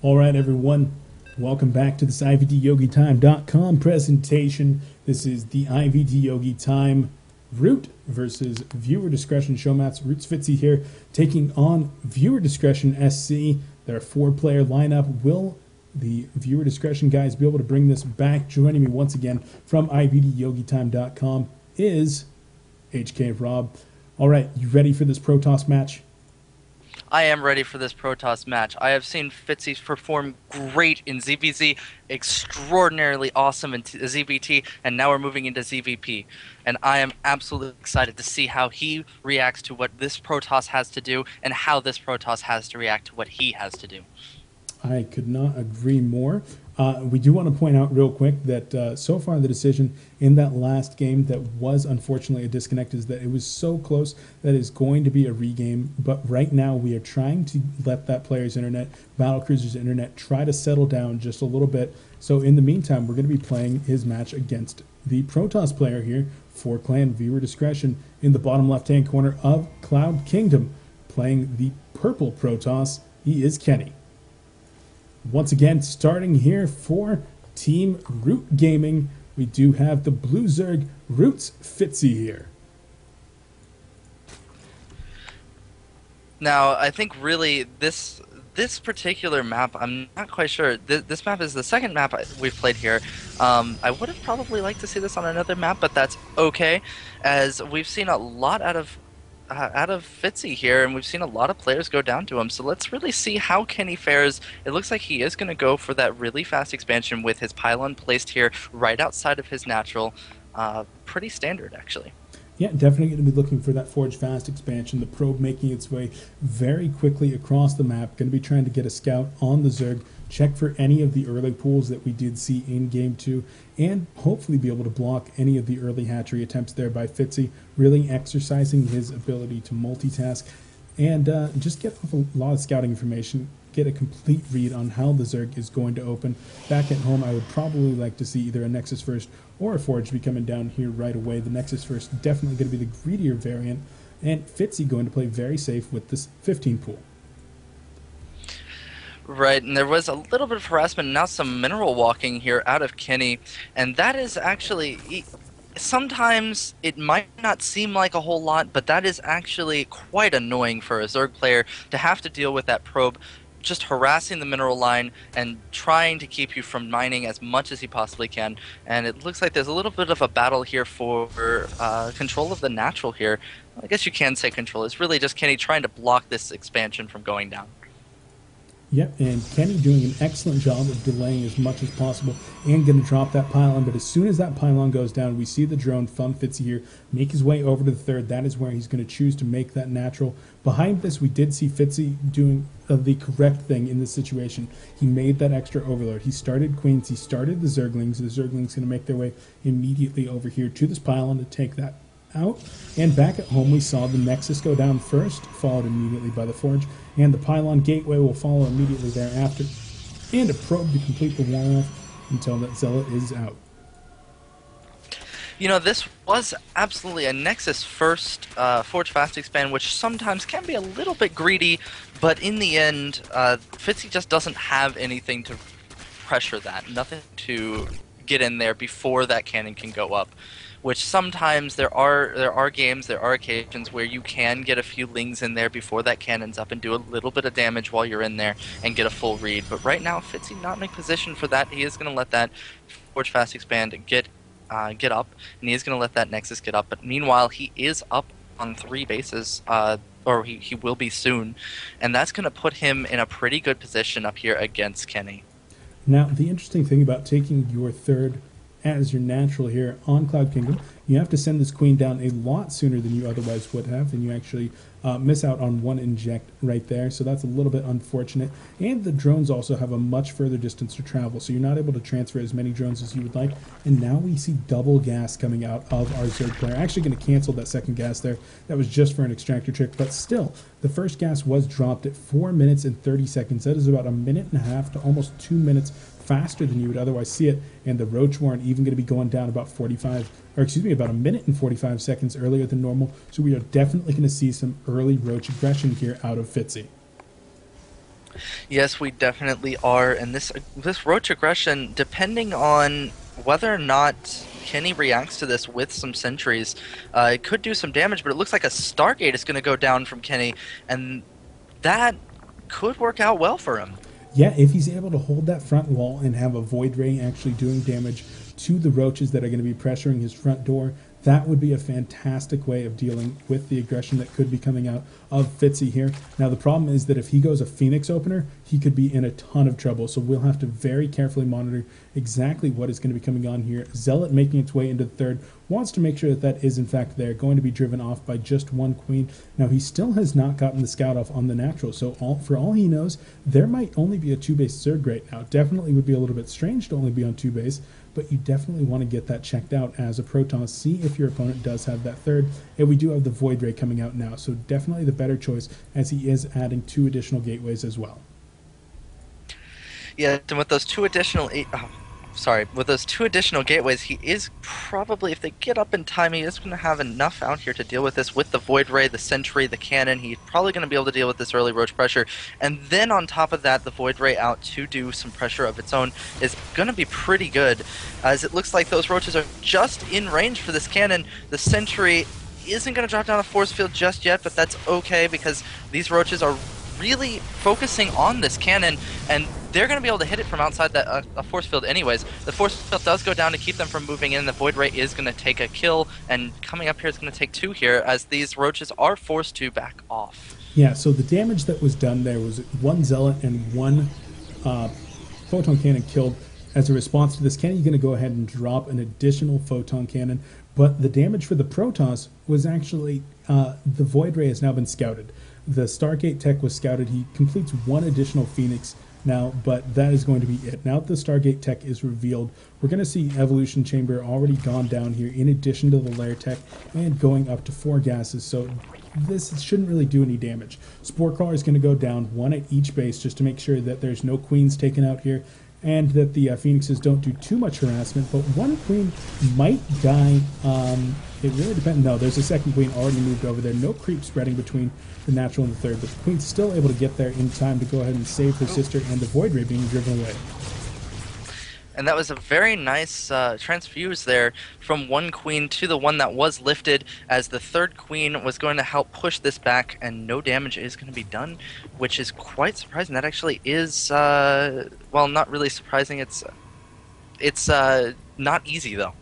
All right, everyone. Welcome back to this IvDYogiTime.com presentation. This is the IvD Yogi Time Root versus Viewer Discretion Showmatch. RootFitzy here, taking on Viewer Discretion SC. Their four-player lineup. Will the Viewer Discretion guys be able to bring this back? Joining me once again from IvDYogiTime.com is HK Rob. All right, you ready for this Protoss match? I am ready for this Protoss match. I have seen Fitzy perform great in ZVZ, extraordinarily awesome in ZVT, and now we're moving into ZVP. And I am absolutely excited to see how he reacts to what this Protoss has to do and how this Protoss has to react to what he has to do. I could not agree more. We do want to point out real quick that so far the decision in that last game that was unfortunately a disconnect is that it was so close that it's going to be a regame. But right now we are trying to let that player's internet, Battlecruiser's internet, try to settle down just a little bit. So in the meantime, we're going to be playing his match against the Protoss player here for Clan Viewer Discretion in the bottom left-hand corner of Cloud Kingdom. Playing the purple Protoss, he is Kenny. Once again, starting here for Team Root Gaming, we do have the Blue Zerg RootFitzy here. Now, I think really this particular map, I'm not quite sure. This map is the second map we've played here. I would have probably liked to see this on another map, but that's okay, as we've seen a lot out of Fitzy here, and we've seen a lot of players go down to him. So let's really see how Kenny fares. It looks like he is going to go for that really fast expansion with his pylon placed here right outside of his natural. Pretty standard, actually. Yeah, definitely going to be looking for that Forge Fast expansion. The probe making its way very quickly across the map. Going to be trying to get a scout on the Zerg, check for any of the early pools that we did see in Game 2, and hopefully be able to block any of the early hatchery attempts there by Fitzy, really exercising his ability to multitask and just get off a lot of scouting information, get a complete read on how the Zerg is going to open. Back at home, I would probably like to see either a Nexus First or a Forge be coming down here right away. The Nexus First definitely going to be the greedier variant, and Fitzy going to play very safe with this 15 pool. Right, and there was a little bit of harassment, and now some mineral walking here out of Kenny, and that is actually, sometimes it might not seem like a whole lot, but that is actually quite annoying for a Zerg player to have to deal with that probe just harassing the mineral line and trying to keep you from mining as much as he possibly can. And it looks like there's a little bit of a battle here for control of the natural here. I guess you can say control. It's really just Kenny trying to block this expansion from going down. Yep, and Kenny doing an excellent job of delaying as much as possible and going to drop that pylon. But as soon as that pylon goes down, we see the drone from Fitzy here make his way over to the third. That is where he's going to choose to make that natural. Behind this, we did see Fitzy doing the correct thing in this situation. He made that extra overload. He started Queens, he started the Zerglings. The Zerglings going to make their way immediately over here to this pylon to take that out. And back at home, we saw the Nexus go down first, followed immediately by the Forge, and the Pylon Gateway will follow immediately thereafter, and a probe to complete the wall off until that Zealot is out. You know, this was absolutely a Nexus first Forge Fast Expand, which sometimes can be a little bit greedy, but in the end, Fitzy just doesn't have anything to pressure that, nothing to get in there before that cannon can go up. Which sometimes there are games, there are occasions where you can get a few lings in there before that cannon's up and do a little bit of damage while you're in there and get a full read. But right now, Fitzy not in a position for that. He is going to let that Forge Fast Expand get up, and he is going to let that Nexus get up. But meanwhile, he is up on 3 bases, or he will be soon, and that's going to put him in a pretty good position up here against Kenny. Now, the interesting thing about taking your third as your natural here on Cloud Kingdom, you have to send this queen down a lot sooner than you otherwise would have, and you actually miss out on 1 inject right there, so that's a little bit unfortunate. And the drones also have a much further distance to travel, so you're not able to transfer as many drones as you would like. And now we see double gas coming out of our Zerg player. Actually going to cancel that second gas there. That was just for an extractor trick, but still, the first gas was dropped at 4 minutes and 30 seconds. That is about a minute and a half to almost 2 minutes faster than you would otherwise see it, and the Roach Warren even going to be going down about about a minute and 45 seconds earlier than normal, so we are definitely going to see some early Roach aggression here out of Fitzy. Yes, we definitely are, and this roach aggression, depending on whether or not Kenny reacts to this with some sentries, it could do some damage. But it looks like a Stargate is going to go down from Kenny, and that could work out well for him. Yeah, if he's able to hold that front wall and have a Void Ray actually doing damage to the roaches that are going to be pressuring his front door, that would be a fantastic way of dealing with the aggression that could be coming out of Fitzy here. Now, the problem is that if he goes a Phoenix opener, he could be in a ton of trouble. So we'll have to very carefully monitor exactly what is going to be coming on here. Zealot making its way into the third, wants to make sure that that is in fact there, going to be driven off by just one queen. Now, he still has not gotten the scout off on the natural, so for all he knows, there might only be a 2-base Zerg right now. Definitely would be a little bit strange to only be on 2-base, but you definitely want to get that checked out as a Protoss. See if your opponent does have that third. And we do have the Void Ray coming out now, so definitely the better choice, as he is adding 2 additional gateways as well. Yeah, and with those with those two additional gateways, he is probably, if they get up in time, he is going to have enough out here to deal with this with the Void Ray, the Sentry, the Cannon. He's probably going to be able to deal with this early roach pressure. And then on top of that, the Void Ray out to do some pressure of its own is going to be pretty good, as it looks like those roaches are just in range for this Cannon. The Sentry isn't going to drop down a force field just yet, but that's okay because these roaches are really focusing on this cannon, and they're going to be able to hit it from outside that a force field anyways. The force field does go down to keep them from moving in. The Void Ray is going to take a kill, and coming up here is going to take 2 here, as these roaches are forced to back off. Yeah, so the damage that was done there was 1 Zealot and 1 Photon Cannon killed. As a response to this, Kenny's going to go ahead and drop an additional Photon Cannon, but the damage for the Protoss was actually the Void Ray has now been scouted. The Stargate tech was scouted. He completes 1 additional Phoenix now, but that is going to be it. Now that the Stargate tech is revealed, we're going to see Evolution Chamber already gone down here, in addition to the Lair tech, and going up to 4 gases, so this shouldn't really do any damage. Spore Crawler is going to go down, 1 at each base, just to make sure that there's no queens taken out here, and that the Phoenixes don't do too much harassment, but 1 queen might die. It really depends. No, there's a 2nd queen already moved over there. No creep spreading between the natural and the 3rd, but the queen's still able to get there in time to go ahead and save her sister, and the Void Ray being driven away. And that was a very nice transfuse there from 1 queen to the one that was lifted, as the 3rd queen was going to help push this back, and no damage is going to be done, which is quite surprising. That actually is, well, not really surprising. It's not easy, though.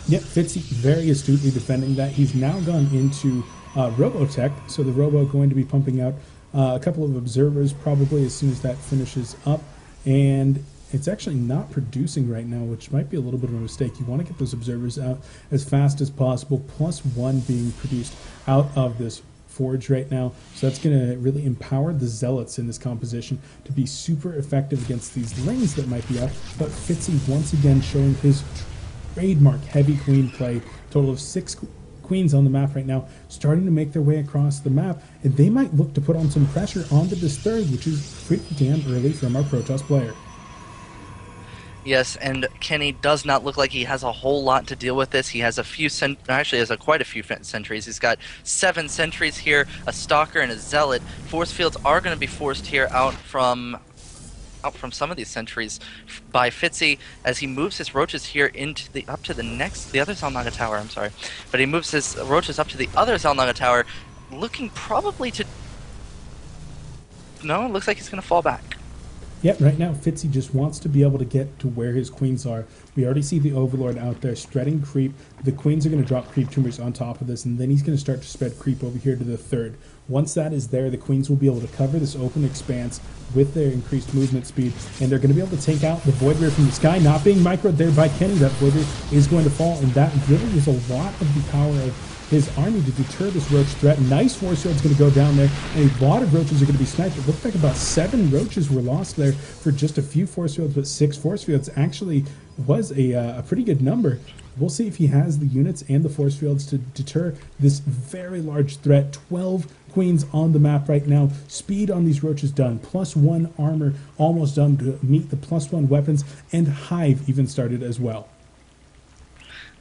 Yep, Fitzy very astutely defending that. He's now gone into Robotech, so the Robo going to be pumping out a couple of observers probably as soon as that finishes up, and it's actually not producing right now, which might be a little bit of a mistake. You want to get those observers out as fast as possible, +1 being produced out of this forge right now, so that's going to really empower the Zealots in this composition to be super effective against these lanes that might be out. But Fitzy once again showing his trademark heavy queen play. Total of 6 queens on the map right now, starting to make their way across the map, and they might look to put on some pressure onto this 3rd, which is pretty damn early from our Protoss player. Yes, and Kenny does not look like he has a whole lot to deal with this. He has quite a few sentries. He's got 7 sentries here, a Stalker and a Zealot. Force fields are going to be forced here out from some of these sentries by Fitzy, as he moves his roaches here into the other Zelnaga tower. I'm sorry, but he moves his roaches up to the other Zelnaga tower, looking probably to. No, it looks like he's going to fall back. Yep, right now Fitzy just wants to be able to get to where his queens are. We already see the Overlord out there spreading creep. The queens are going to drop creep tumors on top of this, and then he's going to start to spread creep over here to the 3rd. Once that is there, the queens will be able to cover this open expanse with their increased movement speed, and they're going to be able to take out the Void Ray from the sky, not being microed there by Kenny. That Void Ray is going to fall, and that really is a lot of the power of his army to deter this roach threat. Nice force field's going to go down there, and a lot of roaches are going to be sniped. It looked like about 7 roaches were lost there for just a few force fields, but 6 force fields actually was a pretty good number. We'll see if he has the units and the force fields to deter this very large threat. 12 queens on the map right now. Speed on these roaches done. +1 armor almost done to meet the +1 weapons, and Hive even started as well.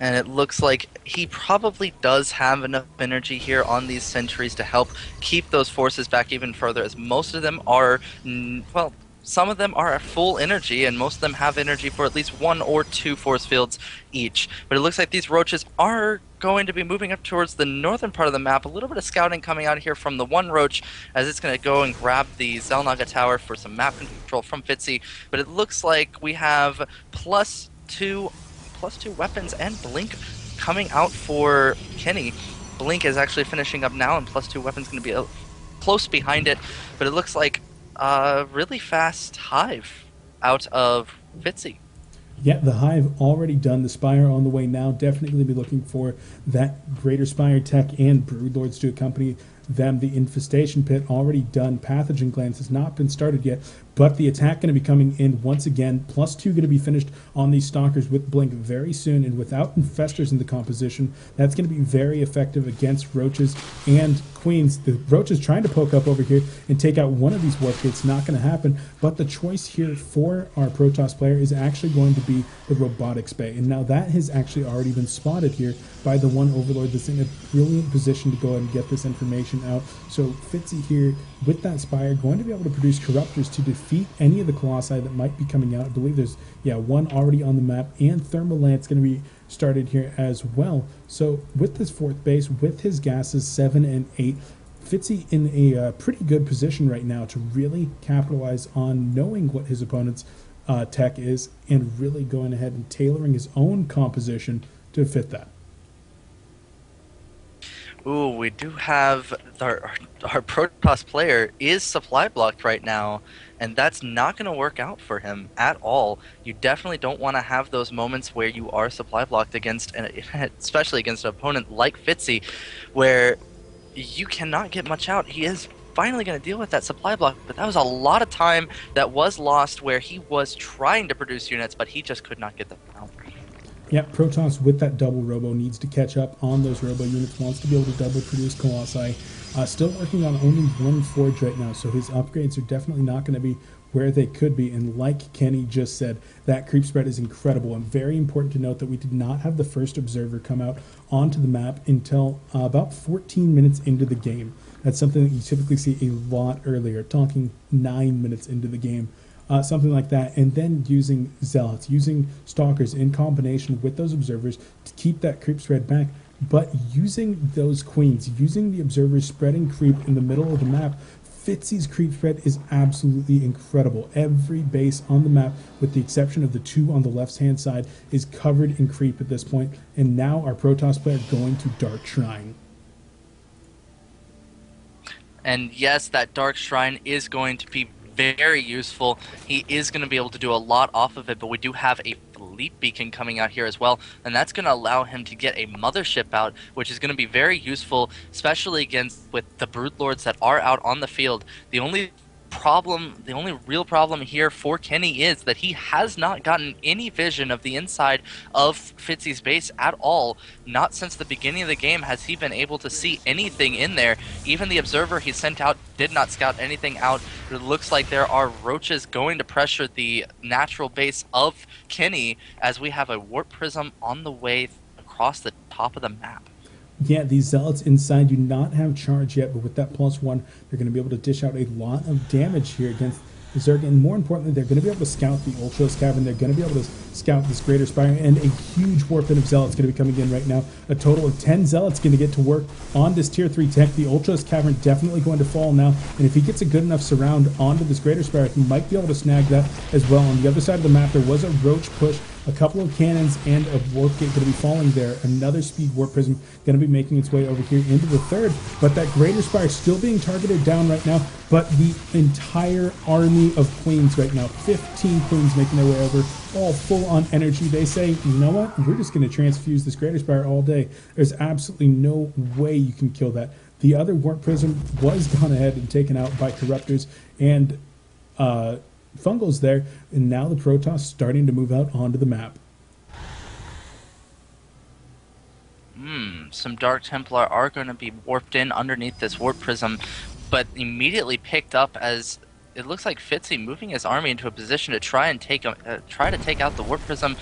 And it looks like he probably does have enough energy here on these sentries to help keep those forces back even further, as most of them are, well, some of them are at full energy, and most of them have energy for at least one or two force fields each. But it looks like these roaches are going to be moving up towards the northern part of the map. A little bit of scouting coming out here from the one roach, as it's going to go and grab the Zelnaga tower for some map control from Fitzy. But it looks like we have plus two weapons and Blink coming out for Kenny. Blink is actually finishing up now, and plus two weapons going to be close behind it. But it looks like a really fast Hive out of Fitzy. Yeah, the Hive already done. The Spire on the way now. Definitely be looking for that Greater Spire tech and Broodlords to accompany them. The Infestation Pit already done. Pathogen Glands has not been started yet, but the attack going to be coming in once again. +2 going to be finished on these Stalkers with Blink very soon, and without Infestors in the composition, that's going to be very effective against Roaches and Queens. The Roaches trying to poke up over here and take out one of these Warp Gates. Not going to happen, but the choice here for our Protoss player is actually going to be the Robotics Bay, and now that has actually already been spotted here by the one Overlord that's in a brilliant position to go ahead and get this information out. So Fitzy here with that Spire going to be able to produce Corruptors to defeat any of the Colossi that might be coming out. I believe there's, one already on the map, and Thermal Lance going to be started here as well. So with this fourth base, with his gases 7 and 8, Fitzy in a pretty good position right now to really capitalize on knowing what his opponent's tech is and really going ahead and tailoring his own composition to fit that. Ooh, we do have our Protoss player is supply blocked right now, and that's not going to work out for him at all. You definitely don't want to have those moments where you are supply blocked against, especially against an opponent like Fitzy, where you cannot get much out. He is finally going to deal with that supply block, but that was a lot of time that was lost where he was trying to produce units, but he just could not get them out. Yeah, Protoss with that double Robo needs to catch up on those Robo units, wants to be able to double produce Colossi. Still working on only one Forge right now, so his upgrades are definitely not going to be where they could be. And like Kenny just said, that creep spread is incredible. And very important to note that we did not have the first observer come out onto the map until about 14 minutes into the game. That's something that you typically see a lot earlier, talking 9 minutes into the game. Something like that, and then using Zealots, using Stalkers in combination with those Observers to keep that creep spread back, but using those Queens, using the Observers spreading creep in the middle of the map. Fitzy's creep spread is absolutely incredible. Every base on the map, with the exception of the two on the left-hand side, is covered in creep at this point, and now our Protoss player going to Dark Shrine. And yes, that Dark Shrine is going to be very useful. He is going to be able to do a lot off of it, but we do have a Fleet Beacon coming out here as well, and that's going to allow him to get a Mothership out, which is going to be very useful, especially against with the Broodlords that are out on the field. The only real problem here for Kenny is that he has not gotten any vision of the inside of Fitzy's base at all. Not since the beginning of the game has he been able to see anything in there. Even the observer he sent out did not scout anything out. It looks like there are roaches going to pressure the natural base of Kenny, as we have a warp prism on the way across the top of the map. Yeah, these Zealots inside do not have charge yet, but with that +1, they're going to be able to dish out a lot of damage here against the Zerg, and more importantly, they're going to be able to scout the Ultros Cavern. They're going to be able to scout this Greater Spire, and a huge warp in of Zealots going to be coming in right now. A total of 10 Zealots going to get to work on this Tier 3 tech. The Ultros Cavern definitely going to fall now, and if he gets a good enough surround onto this Greater Spire, he might be able to snag that as well. On the other side of the map, there was a Roach push, a couple of cannons, and a warp gate going to be falling there. Another speed warp prism going to be making its way over here into the third, but that Greater Spire still being targeted down right now, but the entire army of Queens right now, 15 Queens making their way over, all full on energy. They say, you know what, we're just going to transfuse this Greater Spire all day. There's absolutely no way you can kill that. The other warp prism was gone ahead and taken out by Corruptors and Fungals there, and now the Protoss starting to move out onto the map. Some Dark Templar are going to be warped in underneath this warp prism, but immediately picked up as it looks like Fitzy moving his army into a position to try to take out the warp prism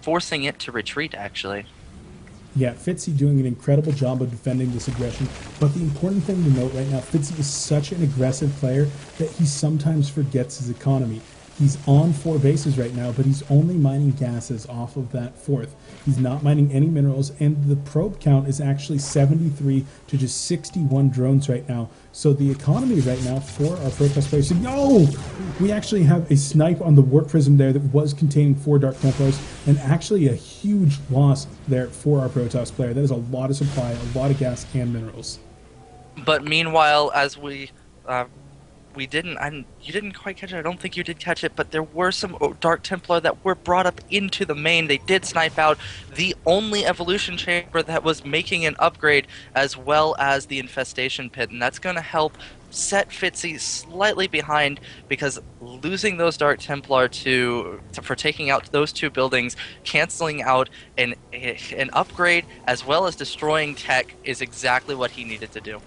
forcing it to retreat, actually. Yeah, Fitzy doing an incredible job of defending this aggression. But the important thing to note right now, Fitzy is such an aggressive player that he sometimes forgets his economy. He's on 4 bases right now, but he's only mining gases off of that 4th. He's not mining any minerals, and the probe count is actually 73 to just 61 drones right now. So the economy right now for our Protoss players, no! We actually have a snipe on the Warp Prism there that was containing 4 Dark Templars, and actually a huge loss there for our Protoss player. That is a lot of supply, a lot of gas and minerals. But meanwhile, as we didn't, you didn't quite catch it. I don't think you did catch it, but there were some Dark Templar that were brought up into the main. They did snipe out the only evolution chamber that was making an upgrade, as well as the infestation pit, and that's going to help set Fitzy slightly behind, because losing those Dark Templar for taking out those 2 buildings, canceling out an upgrade as well as destroying tech, is exactly what he needed to do.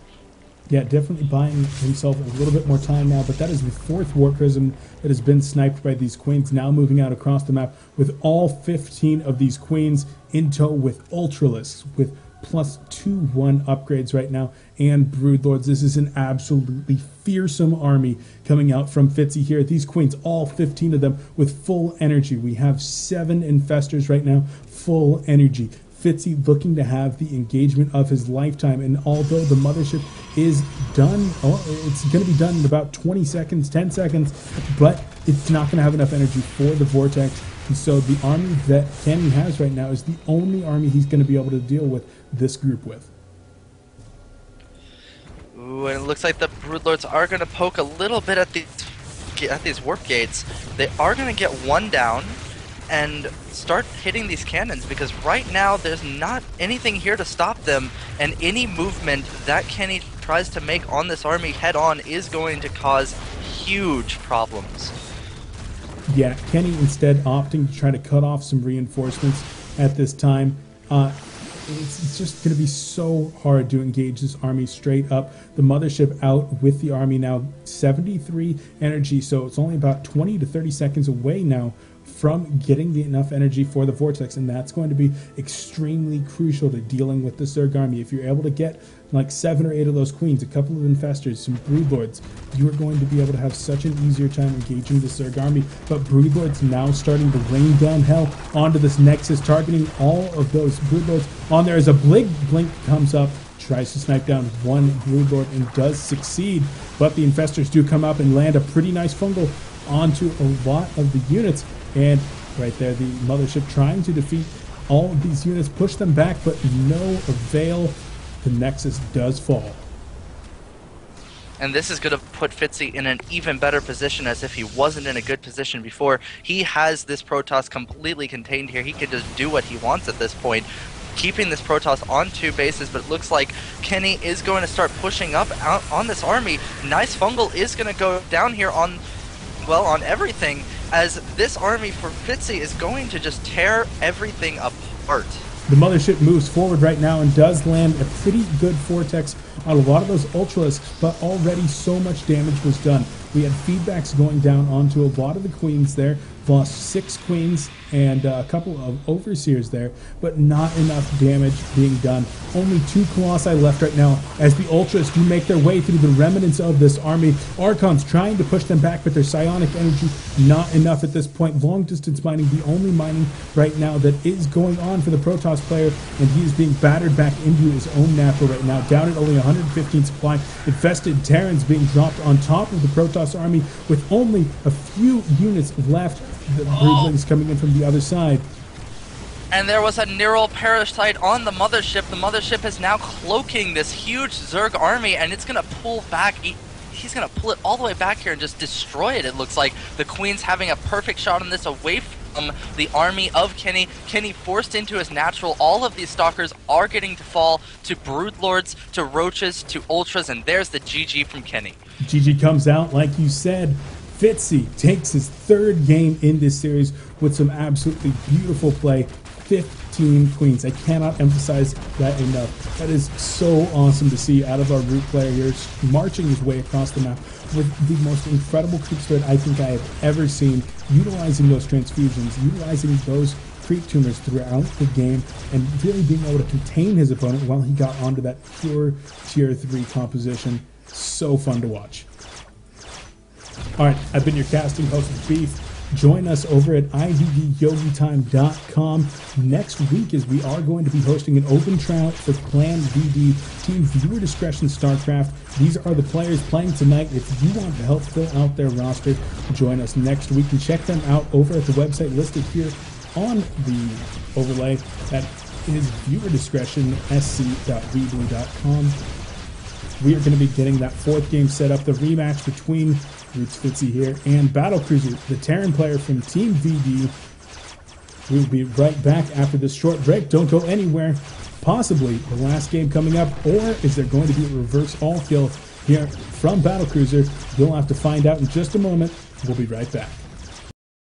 Yeah, definitely buying himself a little bit more time now, but that is the 4th Warp Prism that has been sniped by these Queens, now moving out across the map with all 15 of these Queens in tow with Ultralisks, with plus 2-1 upgrades right now, and Broodlords. This is an absolutely fearsome army coming out from Fitzy here. These Queens, all 15 of them with full energy. We have 7 Infestors right now, full energy. Fitzy looking to have the engagement of his lifetime, and although the mothership is done, it's going to be done in about 20 seconds, 10 seconds, but it's not going to have enough energy for the Vortex, and so the army that Kenny has right now is the only army he's going to be able to deal with this group with. Ooh, and it looks like the Broodlords are going to poke a little bit at these warp gates. They are going to get 1 down and start hitting these cannons, because right now there's not anything here to stop them, and any movement that Kenny tries to make on this army head-on is going to cause huge problems. Yeah, Kenny instead opting to try to cut off some reinforcements at this time. It's just going to be so hard to engage this army straight up. The mothership out with the army now, 73 energy, so it's only about 20 to 30 seconds away now from getting enough energy for the Vortex, and that's going to be extremely crucial to dealing with the Zerg army. If you're able to get like 7 or 8 of those Queens, a couple of Infestors, some Broodlords, you are going to be able to have such an easier time engaging the Zerg army. But Broodlords now starting to rain down hell onto this Nexus, targeting all of those Broodlords on there as a blink comes up, tries to snipe down 1 Broodlord and does succeed, but the Infestors do come up and land a pretty nice fungal onto a lot of the units. And right there, the mothership trying to defeat all of these units, push them back, but no avail. The Nexus does fall. And this is going to put Fitzy in an even better position, as if he wasn't in a good position before. He has this Protoss completely contained here. He can just do what he wants at this point, keeping this Protoss on 2 bases, but it looks like Kenny is going to start pushing up out on this army. Nice fungal is going to go down here on, well, on everything, as this army for Fitzy is going to just tear everything apart. The mothership moves forward right now and does land a pretty good Vortex on a lot of those Ultralisks, but already so much damage was done. We had feedbacks going down onto a lot of the Queens there. Lost 6 Queens and a couple of Overseers there, but not enough damage being done. Only 2 Colossi left right now as the Ultras do make their way through the remnants of this army. Archons trying to push them back, but their psionic energy not enough at this point. Long distance mining, the only mining right now that is going on for the Protoss player, and he is being battered back into his own natural right now, down at only 115 supply. Infested Terrans being dropped on top of the Protoss army with only a few units left. The Broodlings coming in from the other side. And there was a neural parasite on the mothership. The mothership is now cloaking this huge Zerg army, and it's going to pull back. He's going to pull it all the way back here and just destroy it, it looks like. The Queen's having a perfect shot on this away from the army of Kenny. Kenny forced into his natural. All of these Stalkers are getting to fall to Broodlords, to Roaches, to Ultras, and there's the GG from Kenny. GG comes out, like you said. Fitzy takes his 3rd game in this series with some absolutely beautiful play. 15 Queens. I cannot emphasize that enough. That is so awesome to see out of our Root player here, marching his way across the map with the most incredible creep spread I think I have ever seen, utilizing those transfusions, utilizing those creep tumors throughout the game and really being able to contain his opponent while he got onto that pure tier 3 composition. So fun to watch. Alright, I've been your casting host of Beef. Join us over at IvDYogiTime.com next week, as we are going to be hosting an open tryout for Clan VD Team Viewer Discretion StarCraft. These are the players playing tonight. If you want to help fill out their roster, join us next week and check them out over at the website listed here on the overlay. That is viewerdiscretionsc.vd.com. We are going to be getting that 4th game set up, the rematch between RootFitzy here and Battlecruiser, the Terran player from Team VD. We will be right back after this short break. Don't go anywhere. Possibly the last game coming up, or is there going to be a reverse all kill here from Battlecruiser? You'll have to find out in just a moment. We'll be right back.